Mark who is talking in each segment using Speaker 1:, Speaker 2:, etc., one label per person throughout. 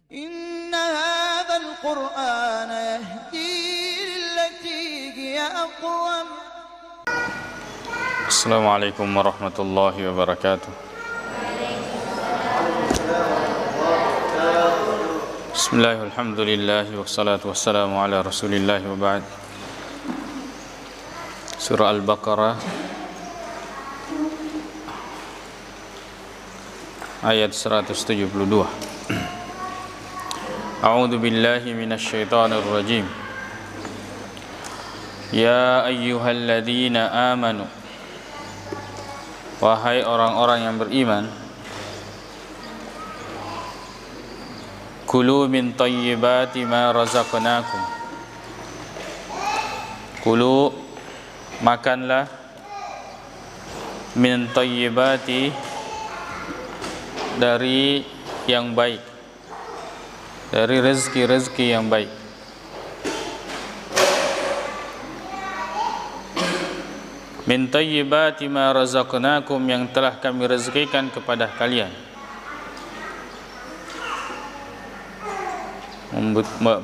Speaker 1: إن هذا القرآن يهدي للتي هي أقوم.
Speaker 2: السلام عليكم ورحمة الله وبركاته. بسم الله والحمد لله والصلاة والسلام على رسول الله وبعد. Surah Al-Baqarah ayat 172. A'udzu billahi minasyaitonir rajim. Ya ayyuhalladzina amanu, wahai orang-orang yang beriman, kulu min thayyibati ma razaqnakum. Kulu, makanlah, min thayyibati, dari yang baik, dari rezeki-rezeki yang baik. Min thayyibati ma razaqnakum, yang telah kami rezekikan kepada kalian.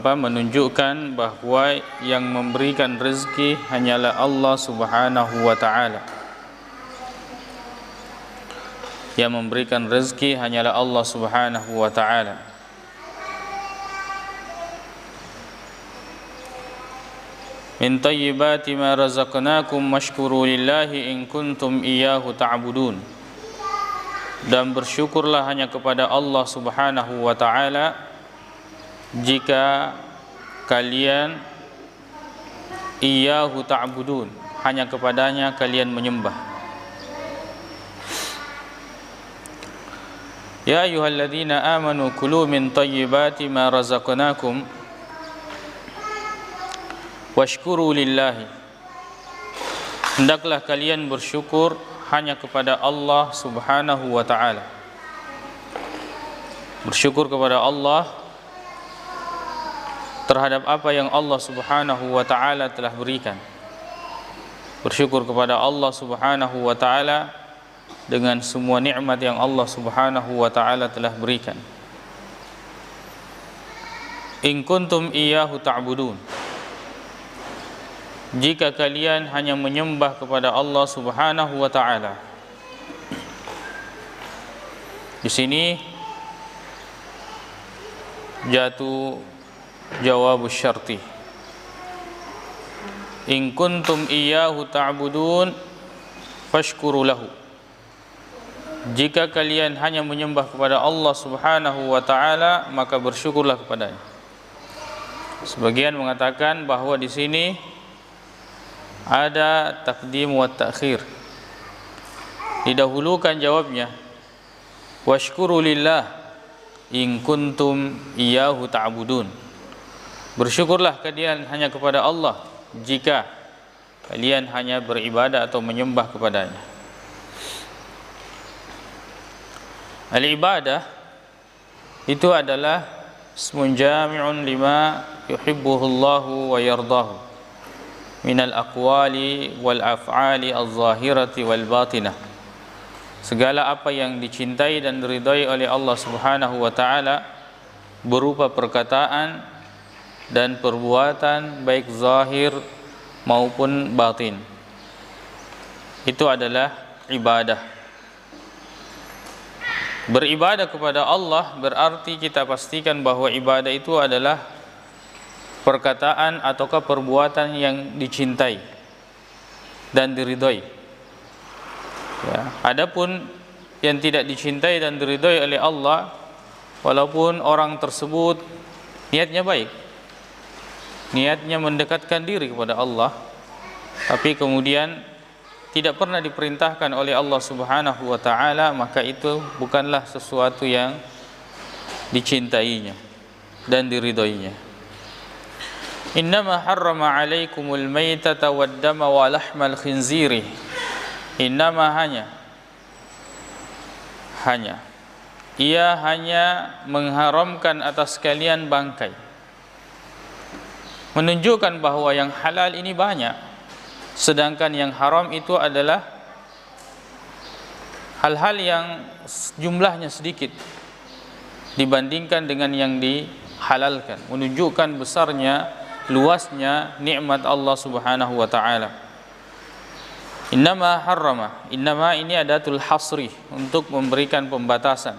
Speaker 2: Menunjukkan bahwa yang memberikan rezeki hanyalah Allah Subhanahu wa ta'ala. Yang memberikan rezeki hanyalah Allah Subhanahu wa ta'ala. Min thayyibati ma razaqnakum washkuru lillahi in kuntum iyyahu ta'budun. Dan bersyukurlah hanya kepada Allah Subhanahu wa ta'ala jika kalian iyyahu ta'budun, hanya kepadanya kalian menyembah. Ya ayyuhalladzina amanu kulu min thayyibati ma razaqnakum washkuru lillahi. Hendaklah kalian bersyukur hanya kepada Allah Subhanahu wa ta'ala. Bersyukur kepada Allah terhadap apa yang Allah Subhanahu wa ta'ala telah berikan. Bersyukur kepada Allah Subhanahu wa ta'ala dengan semua nikmat yang Allah Subhanahu wa ta'ala telah berikan. In kuntum iyyahu ta'budun, jika kalian hanya menyembah kepada Allah Subhanahu wa ta'ala. Di sini jatuh jawab syarti. In kuntum iyyahu ta'budun fashkuru lahu. Jika kalian hanya menyembah kepada Allah Subhanahu wa ta'ala, maka bersyukurlah kepadanya. Sebagian mengatakan bahwa di sini ada taqdim wa ta'khir. Didahulukan jawabnya, washkuru lillah in kuntum iyyahu ta'budun. Bersyukurlah kalian hanya kepada Allah jika kalian hanya beribadah atau menyembah kepadanya. Al-ibadah itu adalah ismun jami'un lima yuhibbuhullahu wa yardahu minal aqwali wal af'ali az-zahirati wal batinah. Segala apa yang dicintai dan diridhai oleh Allah Subhanahu wa ta'ala berupa perkataan dan perbuatan baik zahir maupun batin, itu adalah ibadah. Beribadah kepada Allah berarti kita pastikan bahwa ibadah itu adalah perkataan ataukah perbuatan yang dicintai dan diridhai. Ya, adapun yang tidak dicintai dan diridhai oleh Allah, walaupun orang tersebut niatnya baik, niatnya mendekatkan diri kepada Allah, tapi kemudian tidak pernah diperintahkan oleh Allah Subhanahu wa ta'ala, maka itu bukanlah sesuatu yang dicintainya dan diridhoinya. Innama harrama alaikumul maitata waddama wa lahmal khinziri. Innama, hanya ia hanya mengharamkan atas kalian bangkai, menunjukkan bahwa yang halal ini banyak, sedangkan yang haram itu adalah hal-hal yang jumlahnya sedikit. dibandingkan dengan yang dihalalkan, menunjukkan besarnya, luasnya nikmat Allah Subhanahu wa taala. Innama harrama, innama ini adatul hasri, untuk memberikan pembatasan.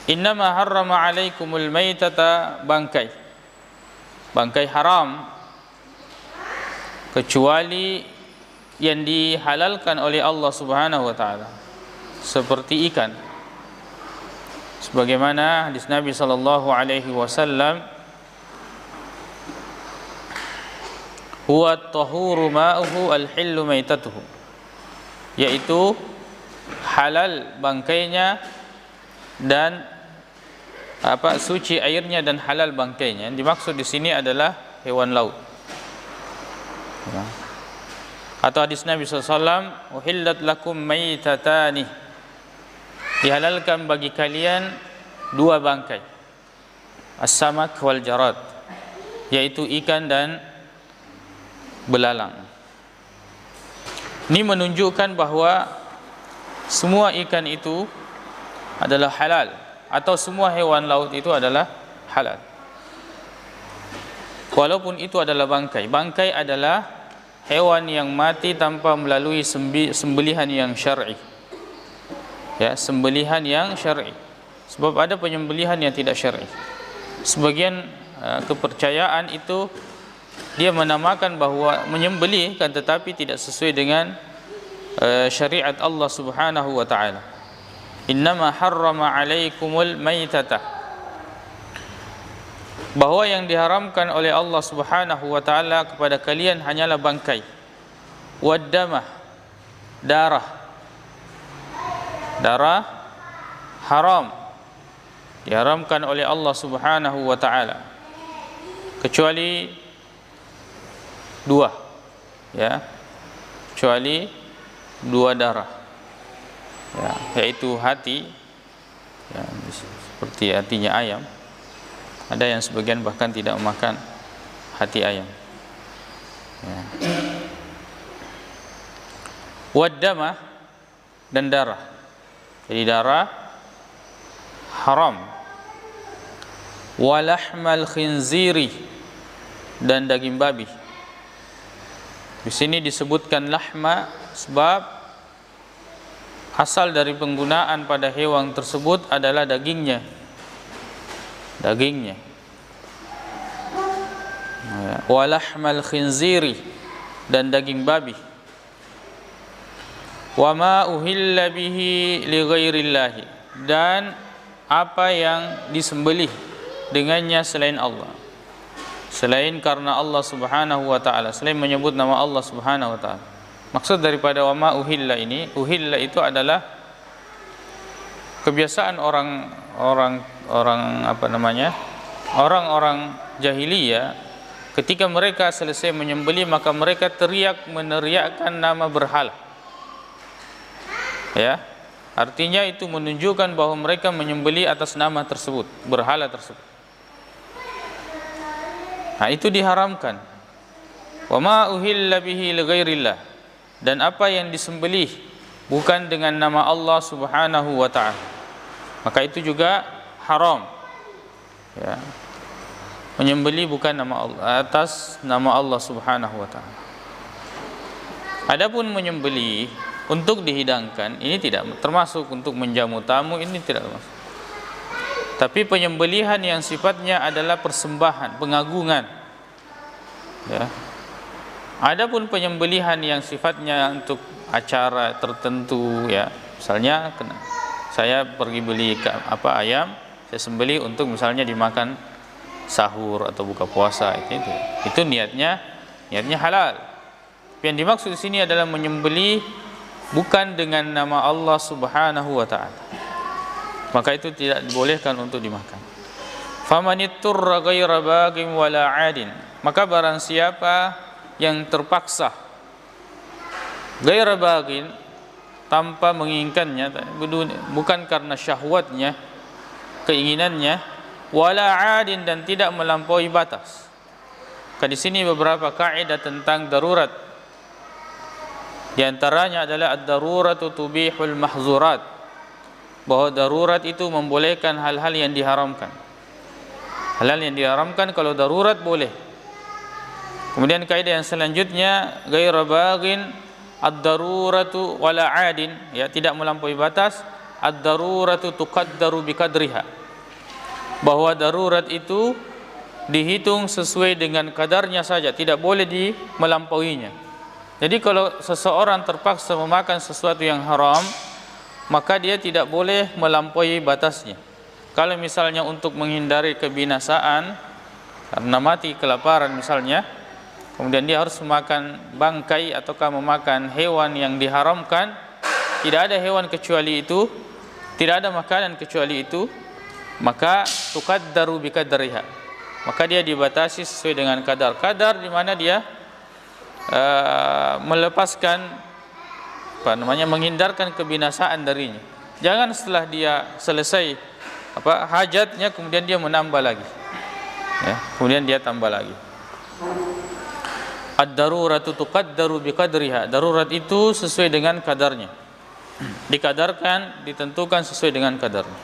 Speaker 2: Innama harrama alaikumul maitata, bangkai. Bangkai haram kecuali yang dihalalkan oleh Allah Subhanahu wa taala, seperti ikan. Sebagaimana hadis Nabi sallallahu alaihi wasallam, huwa at-tahuru ma'uhu al-hillu maitatuhu, yaitu halal bangkainya dan suci airnya dan halal bangkainya. Yang dimaksud di sini adalah hewan laut. Ya. Atau hadis Nabi SAW, uhillat lakum maitatani, dihalalkan bagi kalian dua bangkai, as-samak wal jarad, yaitu ikan dan belalang. Ini menunjukkan bahwa semua ikan itu adalah halal, atau semua hewan laut itu adalah halal, walaupun itu adalah bangkai. Bangkai adalah hewan yang mati tanpa melalui sembelihan yang syar'i. Ya, sembelihan yang syar'i. Sebab ada penyembelihan yang tidak syar'i. Sebagian kepercayaan itu dia menamakan bahwa menyembelih, kan tetapi tidak sesuai dengan syariat Allah Subhanahu wa taala. Innama harrama alaikumul maitata, bahwa yang diharamkan oleh Allah Subhanahu wa taala kepada kalian hanyalah bangkai, waddamah, darah. Darah haram, diharamkan oleh Allah Subhanahu wa taala, kecuali dua, ya, kecuali dua darah, ya, yaitu hati, ya, seperti hatinya ayam. Ada yang sebagian bahkan tidak memakan hati ayam, ya. Waddamah, dan darah. Jadi darah haram. Walahmal khinziri, dan daging babi. Di sini disebutkan lahma sebab asal dari penggunaan pada hewan tersebut adalah dagingnya. Dagingnya. Walahmal khinziri, dan daging babi. Wa ma uhilla bihi li ghairillahi, dan apa yang disembelih dengannya selain Allah, selain karena Allah Subhanahu wa taala, selain menyebut nama Allah Subhanahu wa taala. Maksud daripada wa ma uhilla ini, uhilla itu adalah kebiasaan orang-orang jahiliyah. Ketika mereka selesai menyembelih, maka mereka meneriakkan nama berhala. Ya, artinya itu menunjukkan bahwa mereka menyembelih atas nama tersebut, berhala tersebut. Nah, itu diharamkan. Wa ma uhilla bihi li ghairillah, dan apa yang disembelih bukan dengan nama Allah Subhanahu wa taala, maka itu juga haram. Ya. Menyembelih bukan nama Allah, atas nama Allah Subhanahu wa taala. Adapun menyembelih untuk dihidangkan, ini tidak termasuk untuk menjamu tamu, ini tidak termasuk. Tapi penyembelihan yang sifatnya adalah persembahan, pengagungan, ya. Adapun penyembelihan yang sifatnya untuk acara tertentu, ya, misalnya saya pergi beli ayam, saya sembelih untuk misalnya dimakan sahur atau buka puasa, itu niatnya halal. Yang dimaksud di sini adalah menyembelih bukan dengan nama Allah Subhanahu wa taala, maka itu tidak dibolehkan untuk dimakan. Famanitturra ghaira baghin wala 'adin, maka barang siapa yang terpaksa ghaira baghin, tanpa menginginkannya, bukan karena syahwatnya, keinginannya, wala 'adin, dan tidak melampaui batas. Di sini beberapa kaidah tentang darurat. Di antaranya adalah ad-daruratu tubihul mahzurat. bahwa darurat itu membolehkan hal-hal yang diharamkan. Hal-hal yang diharamkan kalau darurat boleh. Kemudian kaidah yang selanjutnya, ghairu baghin ad-daruratu wala 'adin, ya, tidak melampaui batas. Ad-daruratu tuqaddaru biqadriha, bahwa darurat itu dihitung sesuai dengan kadarnya saja, tidak boleh melampauinya. Jadi kalau seseorang terpaksa memakan sesuatu yang haram, maka dia tidak boleh melampaui batasnya. Kalau misalnya untuk menghindari kebinasaan karena mati kelaparan misalnya, kemudian dia harus memakan bangkai ataukah memakan hewan yang diharamkan, tidak ada hewan kecuali itu, tidak ada makanan kecuali itu, maka tuqaddaru biqadriha, maka dia dibatasi sesuai dengan kadar di mana dia melepaskan menghindarkan kebinasaan darinya. Jangan setelah dia selesai hajatnya kemudian dia menambah lagi, ya, kemudian dia tambah lagi. Ad-daruratu tuqaddaru biqadriha, darurat itu sesuai dengan kadarnya, dikadarkan, ditentukan sesuai dengan kadarnya.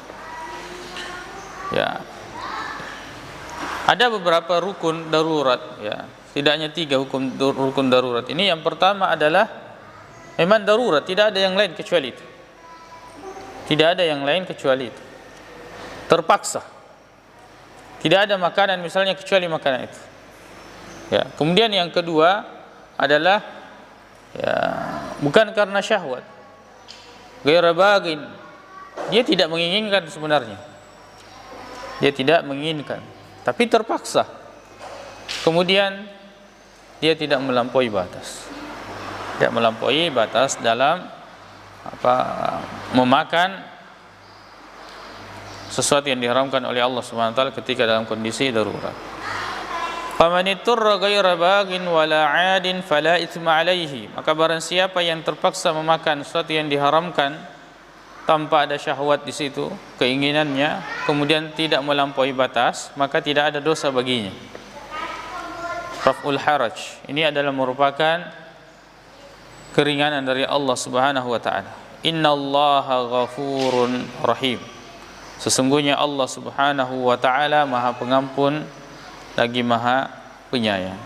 Speaker 2: Ya, ada beberapa rukun darurat, ya, tidaknya 3 rukun darurat ini. Yang pertama adalah memang darurat, tidak ada yang lain kecuali itu, tidak ada yang lain kecuali itu, terpaksa, tidak ada makanan misalnya kecuali makanan itu, ya. Kemudian yang kedua adalah, ya, bukan karena syahwat, ghairu baghin, dia tidak menginginkan sebenarnya, dia tidak menginginkan, tapi terpaksa. Kemudian dia tidak melampaui batas, tidak melampaui batas dalam memakan sesuatu yang diharamkan oleh Allah Subhanahu wa taala ketika dalam kondisi darurat. Famanitturra ghairu baghin wala 'adin fala itsma 'alaihi, maka barang siapa yang terpaksa memakan sesuatu yang diharamkan tanpa ada syahwat di situ, keinginannya, kemudian tidak melampaui batas, maka tidak ada dosa baginya. Raf'ul haraj, ini adalah merupakan keringanan dari Allah Subhanahu wa taala. Innallaha ghafurun rahim, sesungguhnya Allah Subhanahu wa taala Maha Pengampun lagi Maha Penyayang.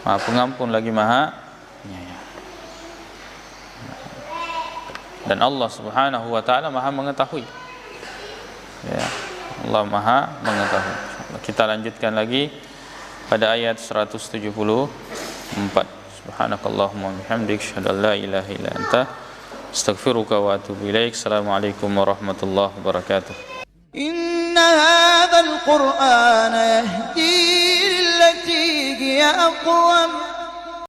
Speaker 2: Maha Pengampun lagi Maha Penyayang. Dan Allah Subhanahu wa taala Maha mengetahui. Ya, Allah Maha mengetahui. Kita lanjutkan lagi pada ayat 174. Subhanakallahumma bihamdik, asyhadu an la ilaha illa anta, astaghfiruka wa atubu ilaik. Assalamualaikum warahmatullahi wabarakatuh.
Speaker 1: إن هذا القرآن يهدي للتي هي أقوم